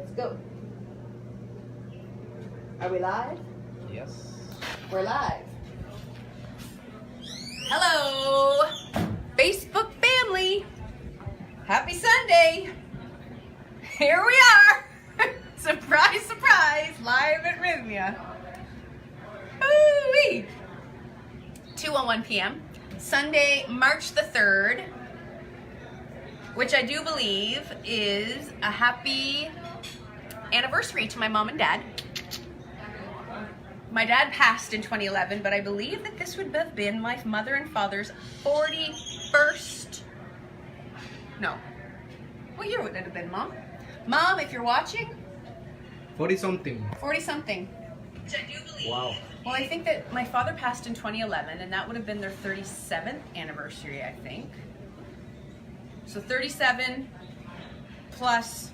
Let's go. Are we live? Yes. We're live. Hello, Facebook family. Happy Sunday. Here we are. Surprise, surprise, live at Rythmia. Ooh-wee. 2:01 p.m. Sunday, March the 3rd, which I do believe is a happy anniversary to my mom and dad. My dad passed in 2011, but I believe that this would have been my mother and father's 41st. No. What year would it have been, Mom? Mom, if you're watching? 40-something. 40-something. Which I do believe. Wow. Well, I think that my father passed in 2011, and that would have been their 37th anniversary, I think. So 37 plus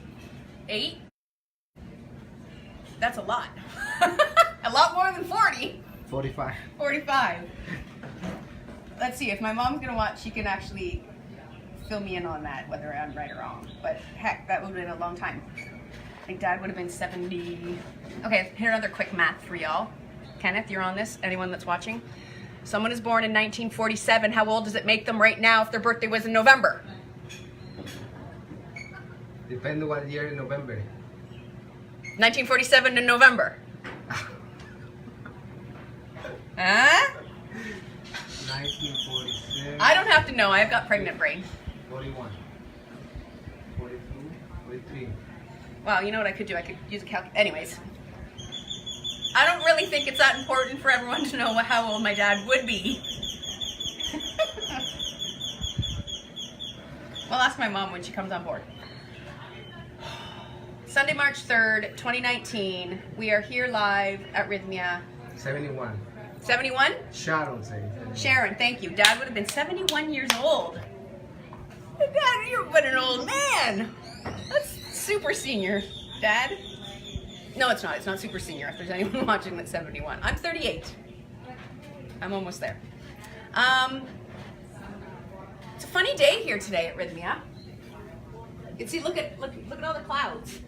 8. That's a lot. A lot more than 40. 45. 45. Let's see, if my mom's gonna watch, she can actually fill me in on that, whether I'm right or wrong. But heck, that would have been a long time. I think Dad would have been 70. Okay, here another quick math for y'all. Kenneth, you're on this, anyone that's watching. Someone is born in 1947, how old does it make them right now if their birthday was in November? Depends what year in November. 1947 in November. Huh? 1947. I don't have to know, I've got pregnant brain. 41. 42. 43. Well, you know what I could do? I could use a calculator. Anyways. I don't really think it's that important for everyone to know how old my dad would be. Well, ask my mom when she comes on board. Sunday, March 3rd, 2019. We are here live at Rythmia. 71. 71? Sharon says. Sharon, thank you. Dad would have been 71 years old. Dad, you've been an old man. That's super senior, Dad. No, it's not. It's not super senior if there's anyone watching that's 71. I'm 38. I'm almost there. It's a funny day here today at Rythmia. You can see, look at all the clouds.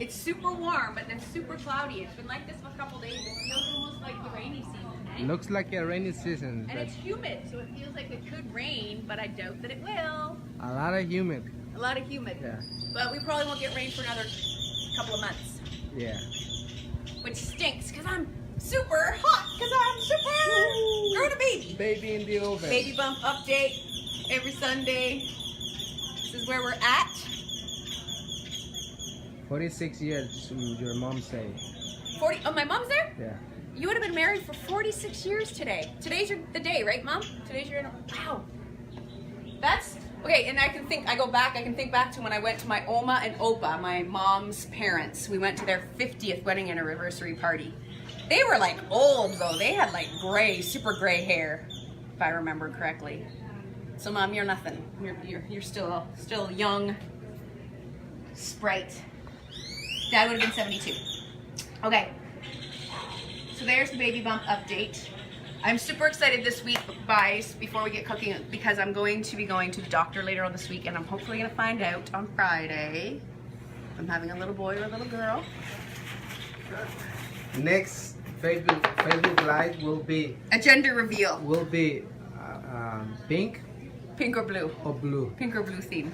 It's super warm, but then super cloudy. It's been like this for a couple days. It feels almost like the rainy season, eh? Looks like a rainy season. And it's humid, so it feels like it could rain, but I doubt that it will. A lot of humid. A lot of humid. Yeah. But we probably won't get rain for another couple of months. Yeah. Which stinks, because I'm super hot, because I'm super growing a baby. Baby in the oven. Baby bump update every Sunday. This is where we're at. 46 years, your mom say. 40. Oh, my mom's there? Yeah. You would have been married for 46 years today. Today's the day, right, Mom? Today's your, wow. That's, okay, and I can think back to when I went to my Oma and Opa, my mom's parents. We went to their 50th wedding anniversary party. They were like old though. They had like gray, super gray hair, if I remember correctly. So Mom, you're nothing. You're still young, sprite. Dad would have been 72. Okay. So there's the baby bump update. I'm super excited this week, guys, before we get cooking, because I'm going to be going to the doctor later on this week, and I'm hopefully going to find out on Friday if I'm having a little boy or a little girl. Next Facebook Live will be A gender reveal. will be pink Pink or blue. or blue. Pink or blue theme.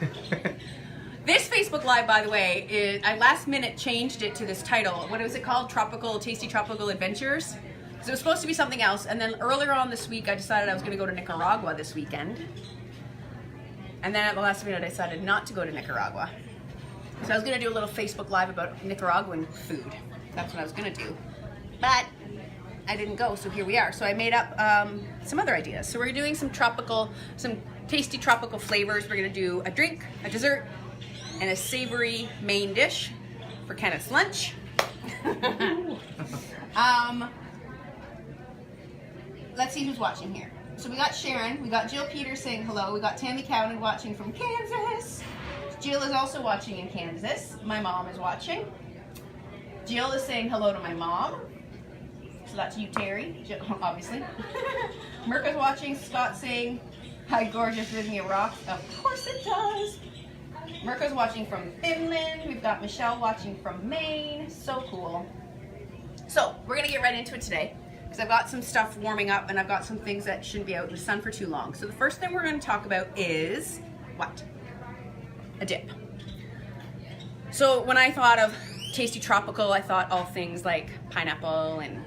This Facebook Live, by the way, I last minute changed it to this title. What was it called? Tasty Tropical Adventures. So it was supposed to be something else, and then earlier on this week I decided I was going to go to Nicaragua this weekend. And then at the last minute I decided not to go to Nicaragua. So I was going to do a little Facebook Live about Nicaraguan food. That's what I was going to do. But I didn't go, so here we are. So I made up some other ideas. So we're doing some tasty tropical flavors. We're going to do a drink, a dessert, and a savory main dish for Kenneth's lunch. Let's see who's watching here. So we got Sharon, we got Jill Peters saying hello, we got Tammy Cowan watching from Kansas. Jill is also watching in Kansas. My mom is watching. Jill is saying hello to my mom. So that's you, Terry, Jill, obviously. Mirka's watching. Scott saying, hi, gorgeous Rythmia rocks. Of course it does. Mirko's watching from Finland. We've got Michelle watching from Maine. So cool. So we're gonna get right into it today because I've got some stuff warming up and I've got some things that shouldn't be out in the sun for too long. So the first thing we're gonna talk about is what? A dip. So when I thought of tasty tropical, I thought all things like pineapple and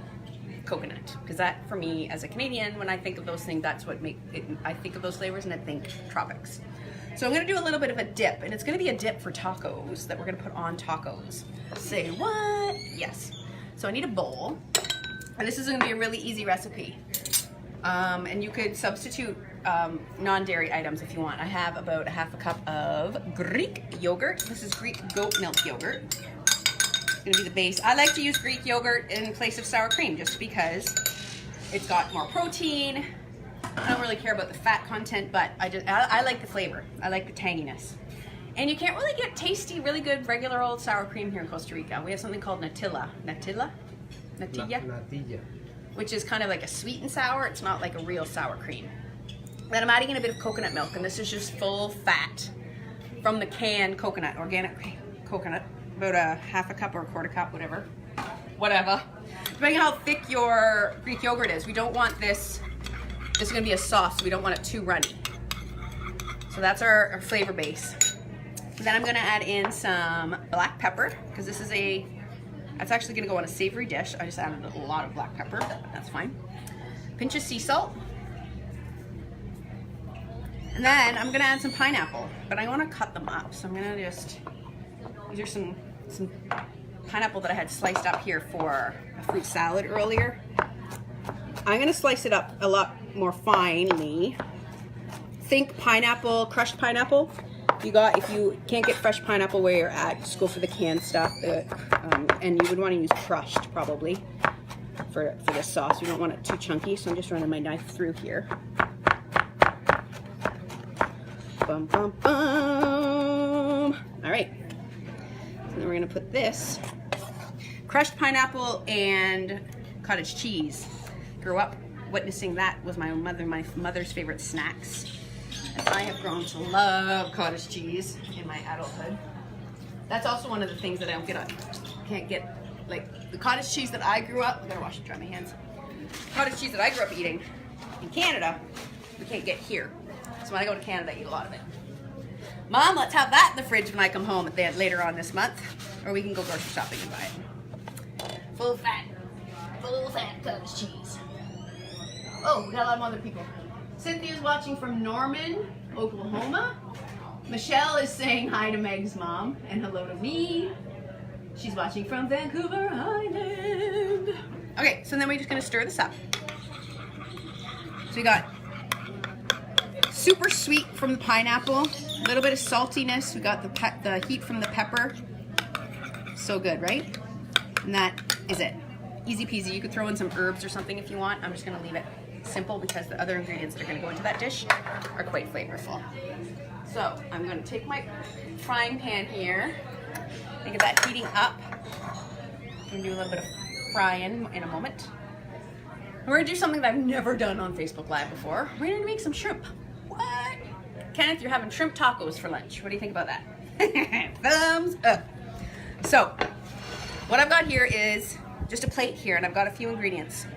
coconut, because that for me as a Canadian, when I think of those things, that's what make it, I think of those flavors and I think tropics. So I'm gonna do a little bit of a dip, and it's gonna be a dip for tacos that we're gonna put on tacos. Say what? Yes. So I need a bowl, and this is gonna be a really easy recipe. And you could substitute non-dairy items if you want. I have about a half a cup of Greek yogurt. This is Greek goat milk yogurt. It's gonna be the base. I like to use Greek yogurt in place of sour cream just because it's got more protein. I don't really care about the fat content, but I like the flavor. I like the tanginess. And you can't really get tasty, really good regular old sour cream here in Costa Rica. We have something called natilla. Natilla? Natilla. Which is kind of like a sweet and sour. It's not like a real sour cream. Then I'm adding in a bit of coconut milk, and this is just full fat from the canned coconut, organic coconut. About a half a cup or a quarter cup, whatever. Depending on how thick your Greek yogurt is. We don't want this is gonna be a sauce, so we don't want it too runny. So that's our flavor base. Then I'm gonna add in some black pepper, because that's actually gonna go on a savory dish. I just added a lot of black pepper, but that's fine. Pinch of sea salt. And then I'm gonna add some pineapple, but I wanna cut them up. So I'm gonna these are some pineapple that I had sliced up here for a fruit salad earlier. I'm gonna slice it up a lot more finely. Think pineapple, crushed pineapple. If you can't get fresh pineapple where you're at, just go for the canned stuff. And you would want to use crushed probably for this sauce. You don't want it too chunky, so I'm just running my knife through here. Bum, bum, bum. All right. So then we're gonna put this crushed pineapple and cottage cheese. Grew up witnessing that was my mother's favorite snacks. And I have grown to love cottage cheese in my adulthood. That's also one of the things that I can't get, like the cottage cheese that I grew up, I gotta wash and dry my hands. Cottage cheese that I grew up eating in Canada, we can't get here. So when I go to Canada, I eat a lot of it. Mom, let's have that in the fridge when I come home later on this month, or we can go grocery shopping and buy it. Full fat cottage cheese. Oh, we got a lot of other people. Cynthia's watching from Norman, Oklahoma. Michelle is saying hi to Meg's mom and hello to me. She's watching from Vancouver Island. Okay, so then we're just gonna stir this up. So we got super sweet from the pineapple, a little bit of saltiness. We got the heat from the pepper. So good, right? And that is it. Easy peasy. You could throw in some herbs or something if you want. I'm just gonna leave it simple because the other ingredients that are going to go into that dish are quite flavorful. So I'm going to take my frying pan here and get that heating up. I'm going to do a little bit of frying in a moment. We're going to do something that I've never done on Facebook Live before. We're going to make some shrimp. What? Kenneth, you're having shrimp tacos for lunch. What do you think about that? Thumbs up. So what I've got here is just a plate here, and I've got a few ingredients.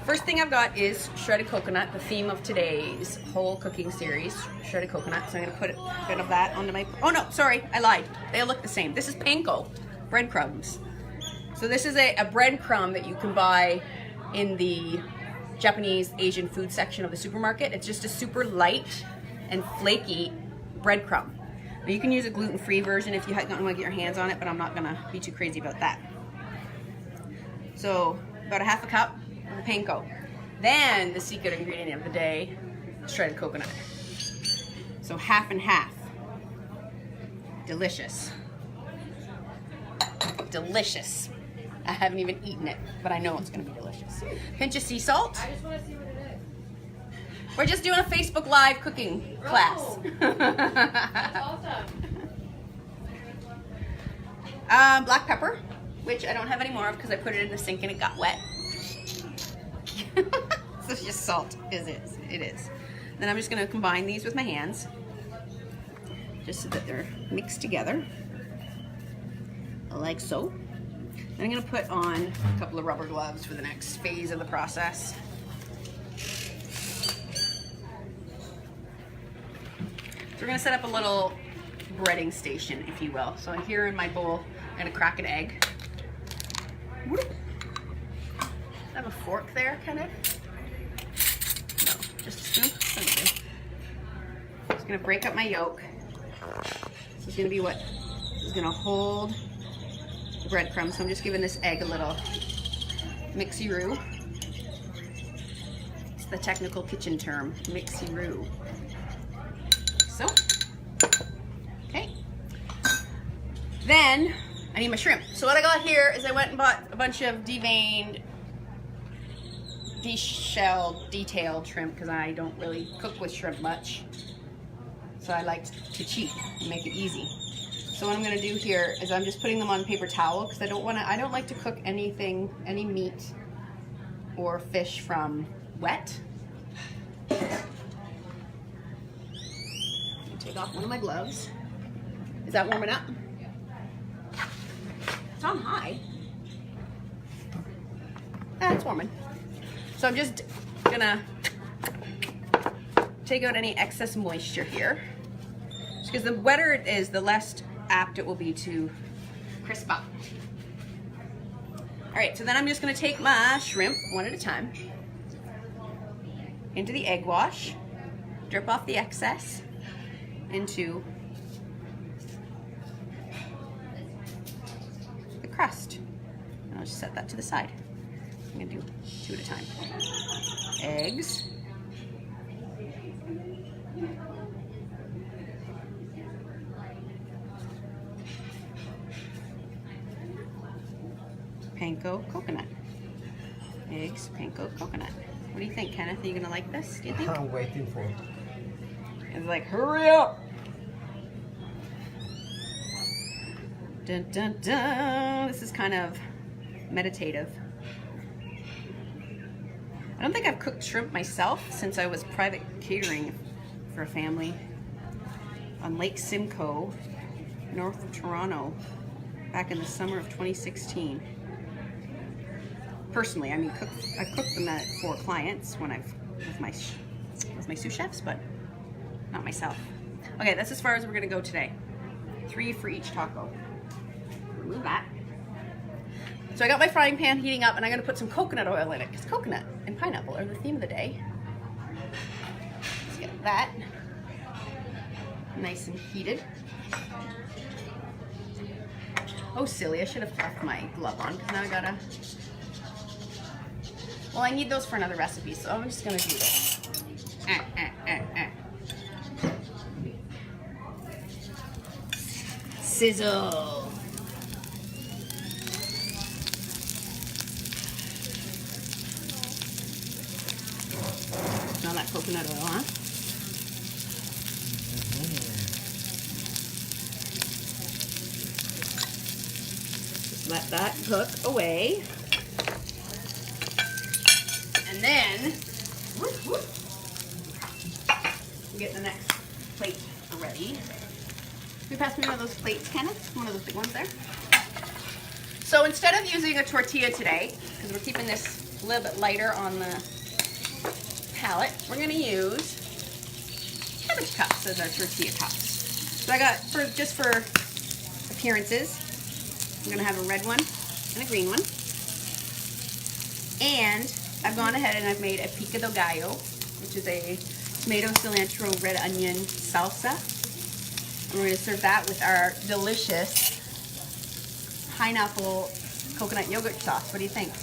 First thing I've got is shredded coconut, the theme of today's whole cooking series, shredded coconut. So I'm gonna put a bit of that onto my, oh no, sorry, I lied. They look the same. This is panko, breadcrumbs. So this is a breadcrumb that you can buy in the Japanese Asian food section of the supermarket. It's just a super light and flaky breadcrumb. Now you can use a gluten-free version if you don't want to get your hands on it, but I'm not gonna be too crazy about that. So about a half a cup of the panko. Then the secret ingredient of the day, shredded coconut. So half and half. Delicious. Delicious. I haven't even eaten it, but I know it's gonna be delicious. Pinch of sea salt. I just want to see what it is. We're just doing a Facebook Live cooking class. That's awesome. Black pepper, which I don't have any more of because I put it in the sink and it got wet. So it's just salt, it is. Then I'm just gonna combine these with my hands. just so that they're mixed together, like so. Then I'm gonna put on a couple of rubber gloves for the next phase of the process. So we're gonna set up a little breading station, if you will. So here in my bowl, I'm gonna crack an egg. I have a fork there, Kenneth? No, just a spoon. Okay. Just gonna break up my yolk. This is gonna be what is gonna hold the breadcrumbs. So I'm just giving this egg a little mixy-roo. It's the technical kitchen term, mixy-roo. So, okay. Then I need my shrimp. So what I got here is I went and bought a bunch of deveined, deshelled, detailed shrimp because I don't really cook with shrimp much. So I like to cheat and make it easy. So what I'm gonna do here is I'm just putting them on paper towel because I don't like to cook anything, any meat or fish from wet. Take off one of my gloves. Is that warming up? It's on high. It's warming. So I'm just gonna take out any excess moisture here. Because the wetter it is, the less apt it will be to crisp up. All right, so then I'm just gonna take my shrimp one at a time into the egg wash, drip off the excess into the crust. And I'll just set that to the side. I'm gonna do 2 at a time. Eggs. Panko coconut. Eggs, panko coconut. What do you think, Kenneth? Are you gonna like this? Do you think? I'm waiting for it. It's like, hurry up! Dun dun dun! This is kind of meditative. I don't think I've cooked shrimp myself since I was private catering for a family on Lake Simcoe, north of Toronto, back in the summer of 2016. Personally, I mean, I've cooked them for clients when with my sous chefs, but not myself. Okay, that's as far as we're gonna go today. 3 for each taco. Remove that. So I got my frying pan heating up, and I'm gonna put some coconut oil in it because coconut and pineapple are the theme of the day. Let's get that nice and heated. Oh, silly! I should have left my glove on because now I gotta. Well, I need those for another recipe, so I'm just gonna do this. Sizzle. Smell that coconut oil, huh? Just let that cook away. And then, get the next plate ready. Can you pass me one of those plates, Kenneth? One of those big ones there. So instead of using a tortilla today, because we're keeping this a little bit lighter on the palette, we're going to use cabbage cups as our tortilla cups. So I got, just for appearances, I'm going to have a red one and a green one. And I've gone ahead and I've made a pico de gallo, which is a tomato, cilantro, red onion salsa. And we're going to serve that with our delicious pineapple coconut yogurt sauce. What do you think?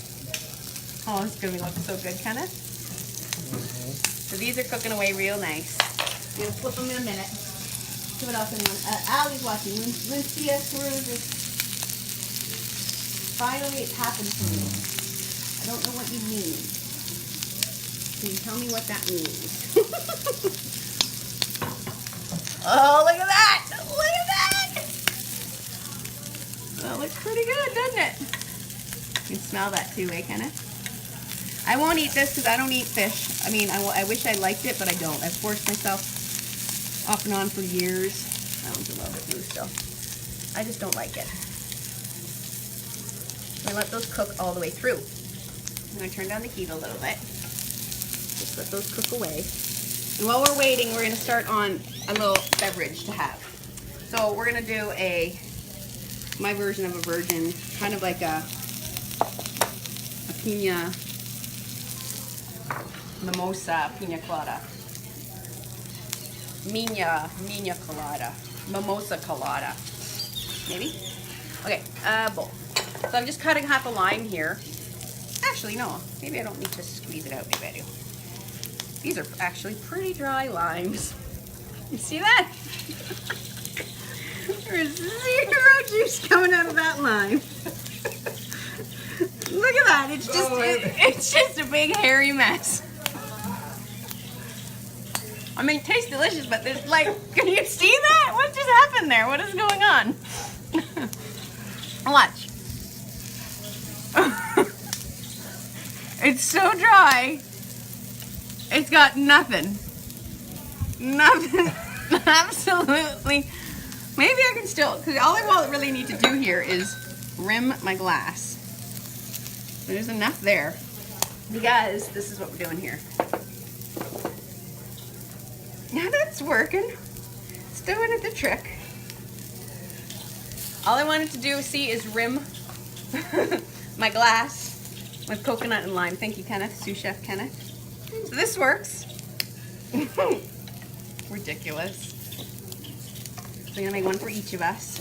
Oh, it's going to look so good, Kenneth. So these are cooking away real nice. I'm going to flip them in a minute. See what else I want. Allie's watching. Rythmia, finally it happened to me. I don't know what you mean. Can you tell me what that means? Oh, look at that! Look at that! That looks pretty good, doesn't it? You can smell that too, eh, Kenneth? I won't eat this because I don't eat fish. I mean, I wish I liked it, but I don't. I've forced myself off and on for years. sounds a little bit loose still. I just don't like it. I let those cook all the way through. I'm going to turn down the heat a little bit. Just let those cook away. And while we're waiting, we're going to start on a little beverage to have. So we're going to do my version of a virgin, kind of like a pina mimosa, pina colada. Mina colada. Mimosa colada. Maybe? Okay, bowl. So I'm just cutting half a lime here. Actually, no. Maybe I don't need to squeeze it out. Maybe I do. These are actually pretty dry limes. You see that? There's zero juice coming out of that lime. Look at that. It's just it's just a big hairy mess. I mean, it tastes delicious, but there's like, can you see that? What just happened there? What is going on? Watch. It's so dry. It's got nothing. Nothing. Absolutely. Maybe I can still, because all I really need to do here is rim my glass. There's enough there. Because this is what we're doing here. Now that's working. It's doing it the trick. All I wanted to do, see, is rim my glass with coconut and lime. Thank you, Kenneth, sous chef Kenneth. So this works. Ridiculous. So I'm gonna make one for each of us.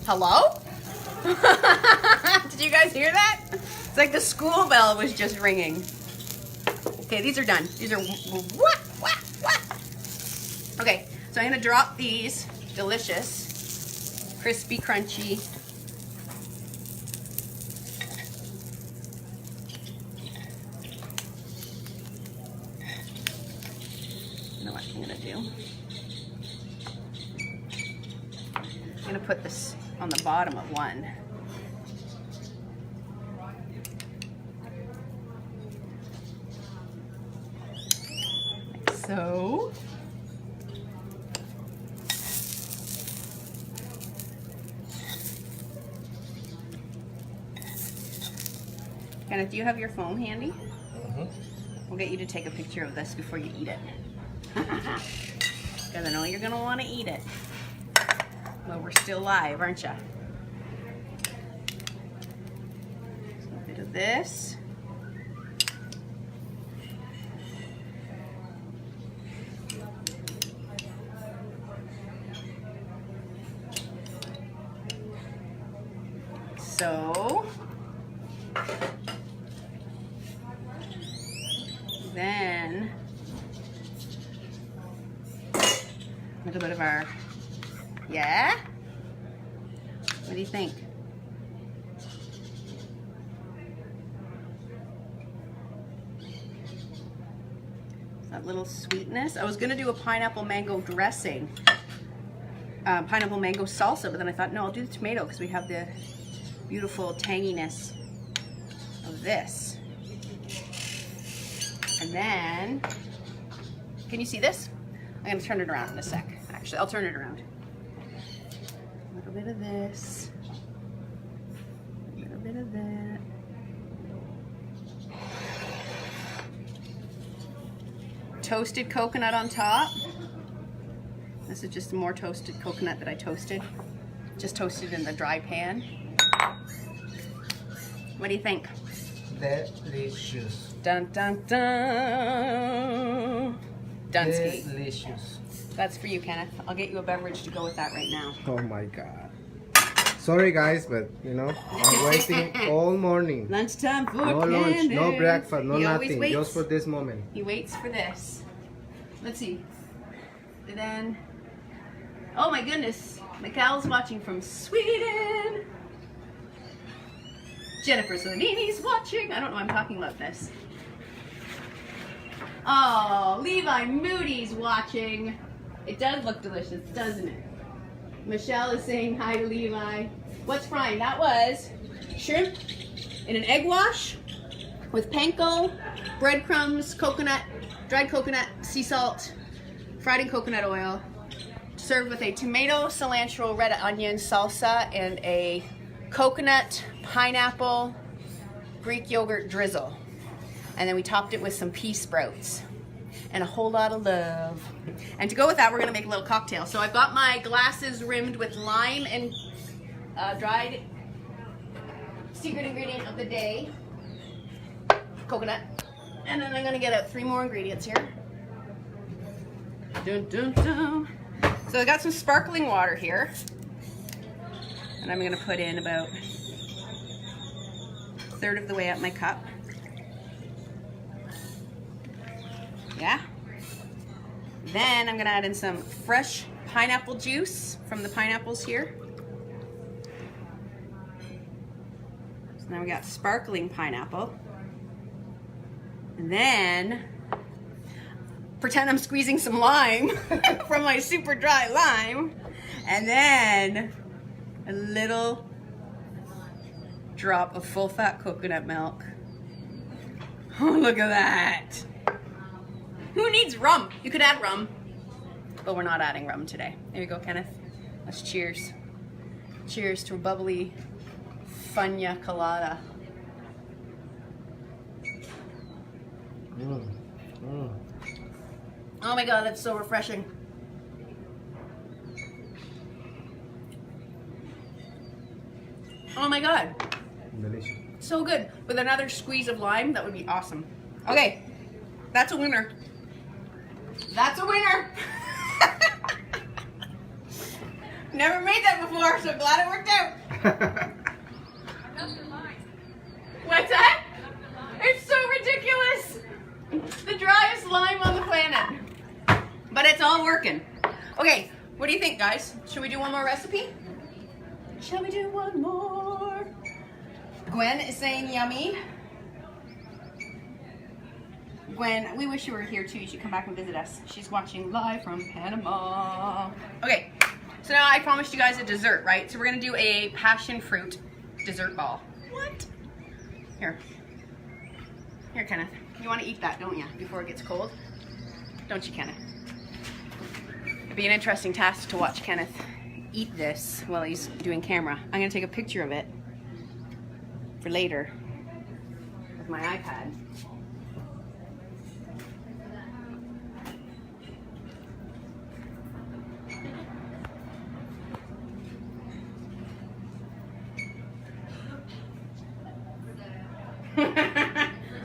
Hello? Did you guys hear that? It's like the school bell was just ringing. Okay, these are done. These are what? Okay, so I'm gonna drop these delicious, crispy, crunchy. You know what I'm gonna do? I'm gonna put this on the bottom of one. Like so. Kenneth, do you have your phone handy? Mm-hmm. We'll get you to take a picture of this before you eat it. Because I know you're going to want to eat it. Well, we're still live, aren't you? So a bit of this. So, then a little bit of our, yeah? What do you think? That little sweetness. I was gonna do a pineapple mango dressing, pineapple mango salsa, but then I thought, no, I'll do the tomato because we have the beautiful tanginess of this. And then, can you see this? I'm gonna turn it around in a sec. Actually, I'll turn it around. A little bit of this. A little bit of that. Toasted coconut on top. This is just more toasted coconut that I toasted. Just toasted in the dry pan. What do you think? Delicious. Dun dun dun. Dunsky. Delicious. That's for you, Kenneth. I'll get you a beverage to go with that right now. Oh my god. Sorry guys, but you know, I'm waiting all morning. Lunchtime for No lunch, no breakfast, no He always nothing. waits. Just for this moment. He waits for this. Let's see. And then, oh my goodness, Mikhail's watching from Sweden. Jennifer Salonini's watching. I don't know why I'm talking about this. Oh, Levi Moody's watching. It does look delicious, doesn't it? Michelle is saying hi to Levi. What's frying? That was shrimp in an egg wash with panko, breadcrumbs, coconut, dried coconut, sea salt, fried in coconut oil, served with a tomato, cilantro, red onion salsa, and a coconut, pineapple, Greek yogurt drizzle. And then we topped it with some pea sprouts and a whole lot of love. And to go with that, we're gonna make a little cocktail. So I've got my glasses rimmed with lime and dried secret ingredient of the day, coconut. And then I'm gonna get out 3 more ingredients here. Dun, dun, dun. So I got some sparkling water here. And I'm gonna put in about 1/3 of the way up my cup. Yeah. Then I'm gonna add in some fresh pineapple juice from the pineapples here. So now we got sparkling pineapple. And then pretend I'm squeezing some lime from my super dry lime. And then a little drop of full fat coconut milk. Oh, look at that. Who needs rum? You could add rum, but we're not adding rum today. There you go, Kenneth. Let's cheers. Cheers to a bubbly Rythmia colada. Oh my God, that's so refreshing. Oh my God. Delicious. So good. With another squeeze of lime, that would be awesome. Okay, that's a winner. That's a winner. Never made that before, so glad it worked out. What's that? It's so ridiculous. The driest lime on the planet. But it's all working. Okay, what do you think, guys? Should we do one more recipe? Shall we do one more? Gwen is saying yummy. Gwen, we wish you were here too. You should come back and visit us. She's watching live from Panama. Okay, so now I promised you guys a dessert, right? So we're gonna do a passion fruit dessert ball. What? Here. Here, Kenneth. You wanna eat that, don't you? Before it gets cold? Don't you, Kenneth? It'd be an interesting task to watch Kenneth eat this while he's doing camera. I'm gonna take a picture of it for later with my iPad.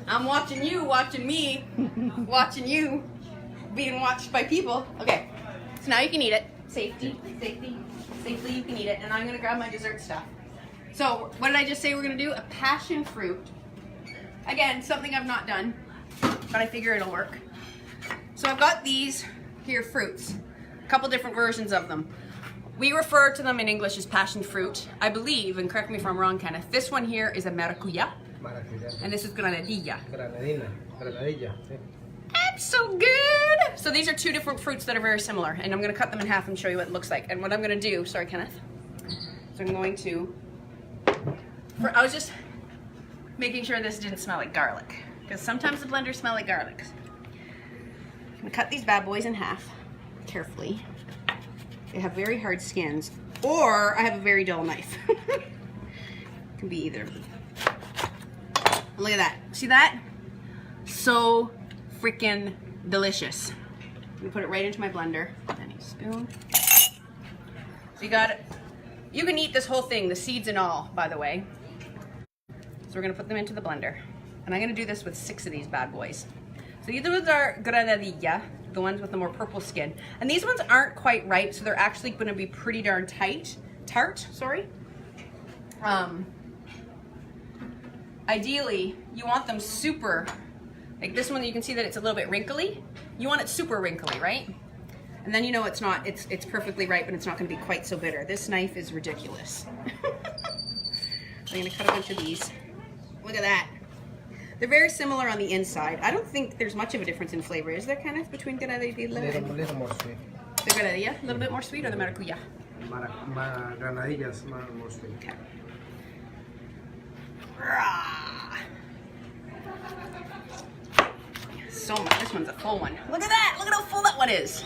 I'm watching you, watching me, watching you, being watched by people. Okay, so now you can eat it. Safely you can eat it. And I'm gonna grab my dessert stuff. So what did I just say we're gonna do? A passion fruit. Again, something I've not done, but I figure it'll work. So I've got these here fruits, a couple different versions of them. We refer to them in English as passion fruit. I believe, and correct me if I'm wrong, Kenneth, this one here is a maracuya. And this is granadilla. Granadilla. That's so good! So these are 2 different fruits that are very similar, and I'm gonna cut them in half and show you what it looks like. And what I'm gonna do, sorry Kenneth, so I'm going to, I was just making sure this didn't smell like garlic, because sometimes the blenders smell like garlic. I'm gonna cut these bad boys in half, carefully. They have very hard skins, or I have a very dull knife. It can be either. Look at that. See that? So freaking delicious. I'm gonna put it right into my blender. And a spoon. So you got it. You can eat this whole thing, the seeds and all, by the way. So we're gonna put them into the blender. And I'm gonna do this with 6 of these bad boys. So these ones are granadilla, the ones with the more purple skin. And these ones aren't quite ripe, so they're actually gonna be pretty darn tart, sorry. Ideally, you want them super, like this one, you can see that it's a little bit wrinkly. You want it super wrinkly, right? And then you know it's not, it's perfectly ripe, but it's not gonna be quite so bitter. This knife is ridiculous. I'm gonna cut a bunch of these. Look at that. They're very similar on the inside. I don't think there's much of a difference in flavor, is there, Kenneth, between granadilla and Little more sweet. the granadilla? A little bit more sweet, or the maracuya? Granadillas more sweet. Okay. Rah. So much. This one's a full one. Look at that. Look at how full that one is.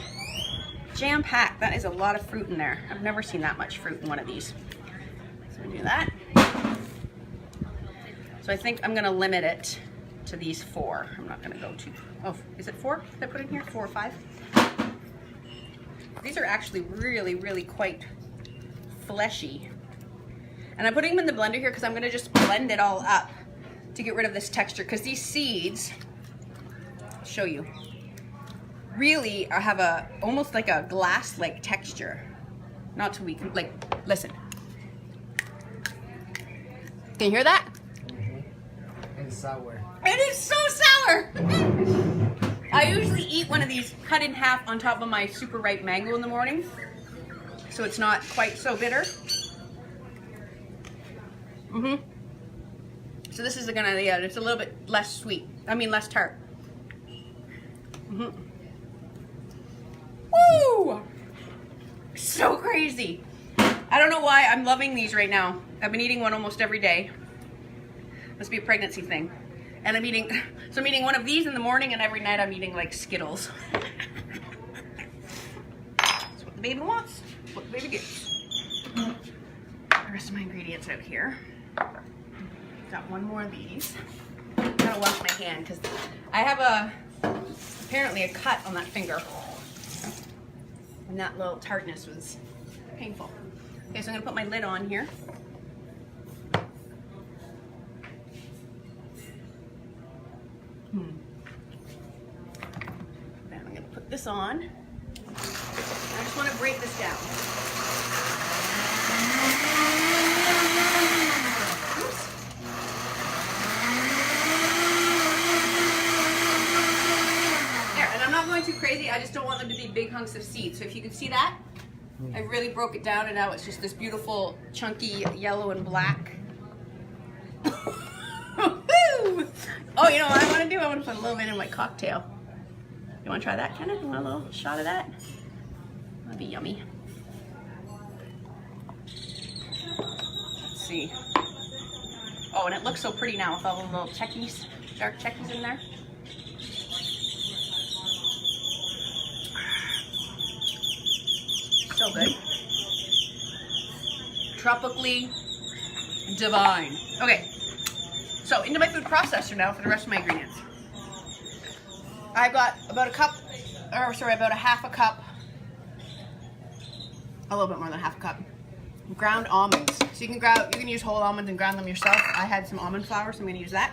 jam-packed. That is a lot of fruit in there. I've never seen that much fruit in one of these. So I'm gonna do that. So I think I'm gonna limit it to these 4. I'm not gonna go too, oh, is it 4 that I put in here? 4 or 5? These are actually really, really quite fleshy. And I'm putting them in the blender here because I'm gonna just blend it all up to get rid of this texture, because these seeds, I'll show you, really have almost like a glass-like texture. Not too weak, like, listen. Can you hear that? And sour. It is so sour! I usually eat one of these cut in half on top of my super ripe mango in the morning, so it's not quite so bitter. So this is gonna, yeah, it's a little bit less sweet. I mean, less tart. Woo! So crazy. I don't know why I'm loving these right now. I've been eating one almost every day. Must be a pregnancy thing. And I'm eating one of these in the morning, and every night I'm eating like Skittles. That's what the baby wants. That's what the baby gets. The rest of my ingredients out here. Got one more of these. I gotta wash my hand because I have apparently a cut on that finger. And that little tartness was painful. Okay, so I'm gonna put my lid on here. Then I'm gonna put this on. I just wanna break this down. Too crazy. I just don't want them to be big hunks of seed. So if you can see that, I really broke it down, and now it's just this beautiful chunky yellow and black. Oh, you know what I want to do? I want to put a little bit in my cocktail. You want to try that, Kenneth? You want a little shot of that? That'd be yummy. Let's see. Oh, and it looks so pretty now with all the little checkies, dark checkies in there. So good. Tropically divine. Okay, so into my food processor now for the rest of my ingredients. I've got about about a half a cup, a little bit more than half a cup, ground almonds. So you can use whole almonds and ground them yourself. I had some almond flour, so I'm gonna use that.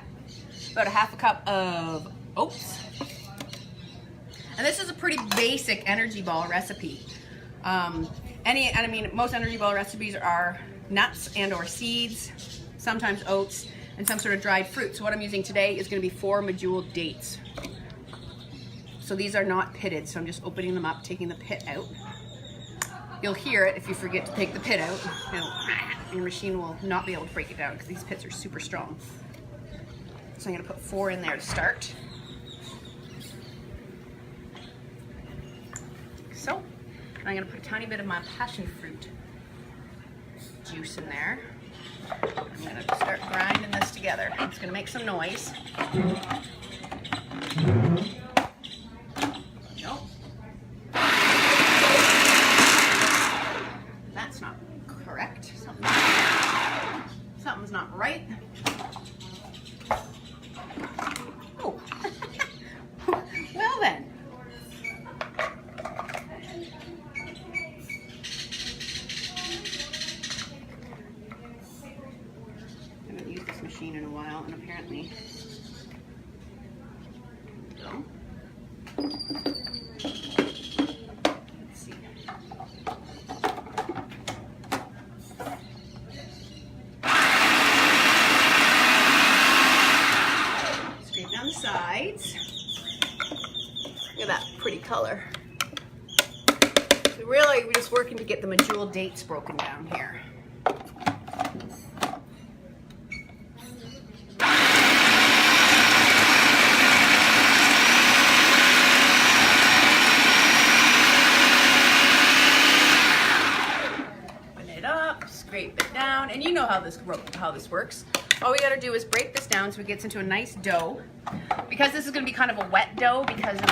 About a half a cup of oats. And this is a pretty basic energy ball recipe. Most energy ball recipes are nuts and or seeds, sometimes oats, and some sort of dried fruit. So what I'm using today is going to be 4 medjool dates. So these are not pitted, so I'm just opening them up, taking the pit out. You'll hear it if you forget to take the pit out. Your machine will not be able to break it down because these pits are super strong. So I'm going to put 4 in there to start. So. I'm going to put a tiny bit of my passion fruit juice in there. I'm going to start grinding this together. It's going to make some noise. Nope. That's not correct. Something's not right. Oh. Well then. In a while, and apparently so. Let's see. Scrape down the sides. Look at that pretty color. So really, we're just working to get the medjool dates broken down here. And you know how this works. All we gotta do is break this down so it gets into a nice dough. Because this is gonna be kind of a wet dough because of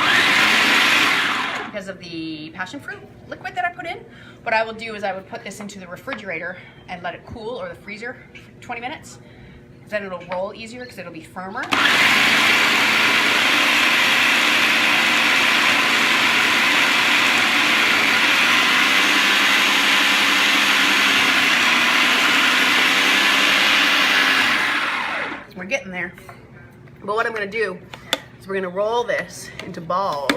because of the passion fruit liquid that I put in. What I will do is I would put this into the refrigerator and let it cool, or the freezer, for 20 minutes. Then it'll roll easier because it'll be firmer. We're getting there. But what I'm gonna do is we're gonna roll this into balls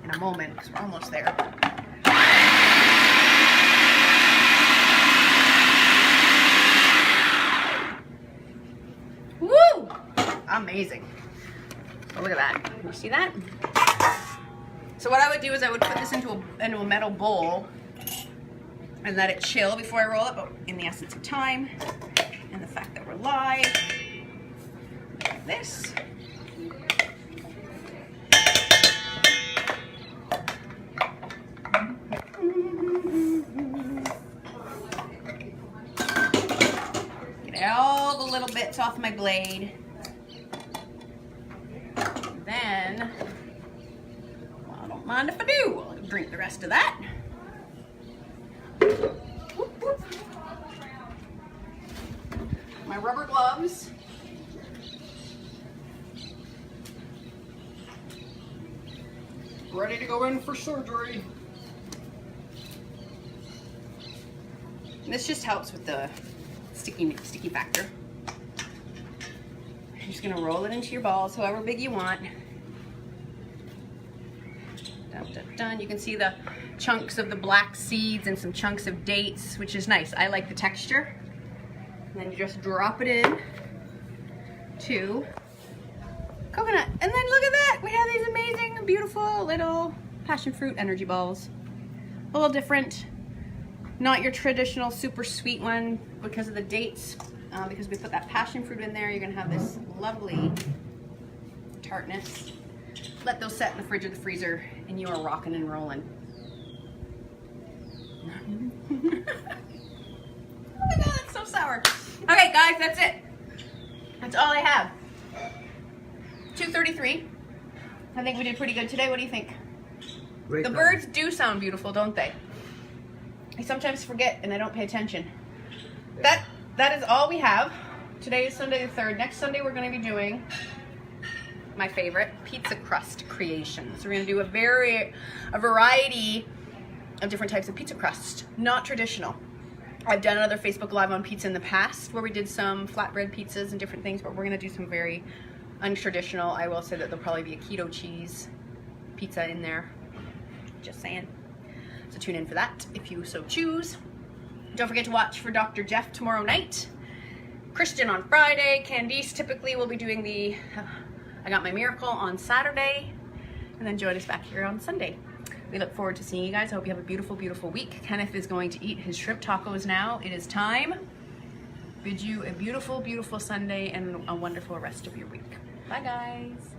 in a moment, because we're almost there. Woo! Amazing. So look at that. You see that? So what I would do is I would put this into a metal bowl and let it chill before I roll it, but in the essence of time and the fact that we're live, like this. All the little bits off my blade. Then, well, I don't mind if I do. I'll drink the rest of that. My rubber gloves. Ready to go in for surgery. And this just helps with the sticky factor. I'm just gonna roll it into your balls, however big you want. Dun, dun, dun. You can see the chunks of the black seeds and some chunks of dates, which is nice. I like the texture. And then you just drop it in to coconut. And then look at that, we have these amazing, beautiful little passion fruit energy balls. A little different. Not your traditional super sweet one because of the dates, because we put that passion fruit in there. You're gonna have this lovely tartness. Let those set in the fridge or the freezer and you are rocking and rolling. Oh my God, it's so sour. Okay guys, that's it. That's all I have. 2:33. I think we did pretty good today. What do you think? Great The time. birds do sound beautiful, don't they? I sometimes forget and I don't pay attention. That is all we have. Today is Sunday the 3rd. Next Sunday we're going to be doing my favorite pizza crust creations. We're going to do a variety of different types of pizza crust, not traditional. I've done another Facebook Live on pizza in the past where we did some flatbread pizzas and different things, but we're going to do some very untraditional. I will say that there'll probably be a keto cheese pizza in there. Just saying. So tune in for that if you so choose. Don't forget to watch for Dr. Jeff tomorrow night. Christian on Friday. Candice typically will be doing the I Got My Miracle on Saturday. And then join us back here on Sunday. We look forward to seeing you guys. I hope you have a beautiful, beautiful week. Kenneth is going to eat his shrimp tacos now. It is time. Bid you a beautiful, beautiful Sunday and a wonderful rest of your week. Bye guys.